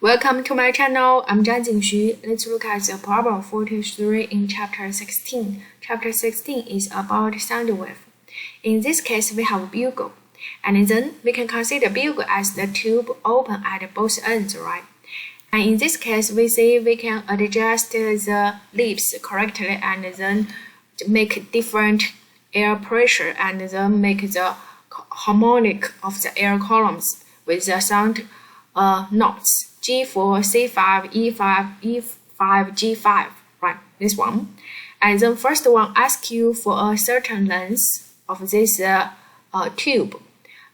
Welcome to my channel. I'm Zhan Jingxu. Let's look at the problem 43 in chapter 16. Chapter 16 is about sound wave. In this case, we have a bugle, and then we can consider bugle as the tube open at both ends, right? And in this case, we see we can adjust the lips correctly and then make different air pressure and then make the harmonic of the air columns with the sound notes. G4, C5, E5, E5, G5, right? This one. And then first one asks you for a certain length of this tube.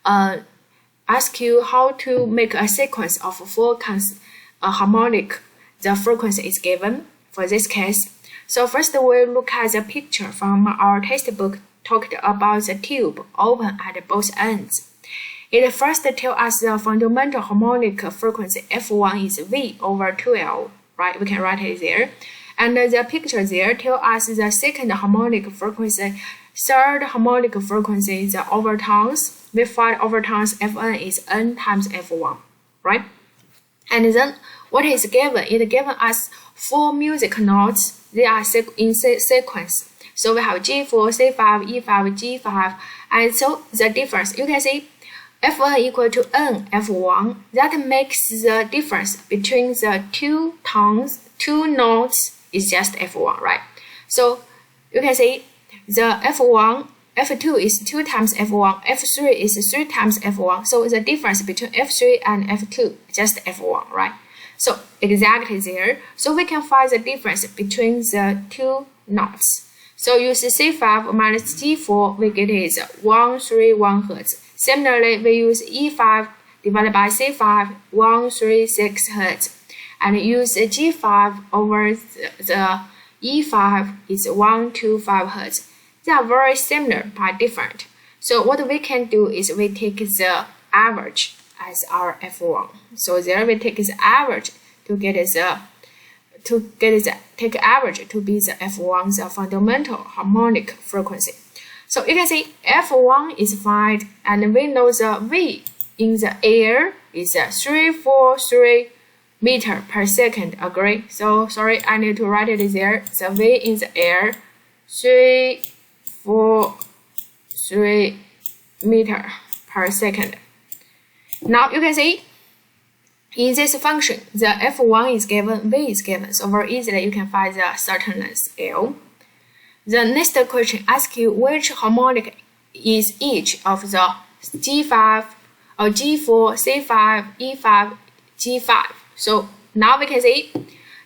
Ask you how to make a sequence of four harmonic. The frequency is given for this case. So first we look at the picture from our textbook talked about the tube open at both ends. It first tells us the fundamental harmonic frequency F1 is V over 2L, right? We can write it there. And the picture there tells us the second harmonic frequency, third harmonic frequency, the overtones. We find overtones Fn is N times F1, right? And then what is given? It given us four music notes. They are in sequence. So we have G4, C5, E5, G5. And so the difference, you can see F1 equal to N F1. That makes the difference between the two notes is just F1, right? So you can see the F2 is 2 times F1, F3 is 3 times F1. So the difference between F3 and F2 just F1, right? So exactly there. So we can find the difference between the two notes. So use C5 minus G4, we get is 131 Hz. Similarly, we use E5 divided by C5, 136 Hz. And use G5 over the E5 is 125 Hz. They are very similar but different. So what we can do is we take the average as our F1. So there we take the average to get take average to be the F1, the fundamental harmonic frequency. So you can see F1 is 5, and we know the V in the air is 343 meter per second. Agree? So sorry, I need to write it there. The V in the air 343 meter per second. Now you can see in this function, the F1 is given, V is given. So very easily you can find the certain length L. The next question asks you which harmonic is each of the G5 or G4, C5, E5, G5. So now we can see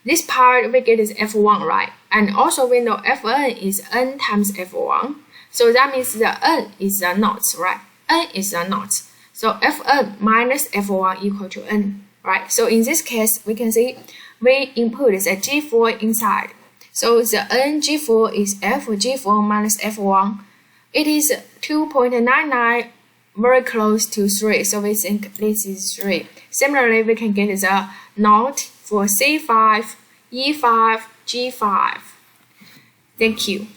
this part we get is F1, right? And also we know Fn is N times F1. So that means the N is the notes, right? N is the notes. So Fn minus F1 equal to N, right? So in this case, we can see we input the G4 inside. So the N-G4 is F-G4 minus F1. It is 2.99, very close to 3. So we think this is 3. Similarly, we can get the note for C5, E5, G5. Thank you.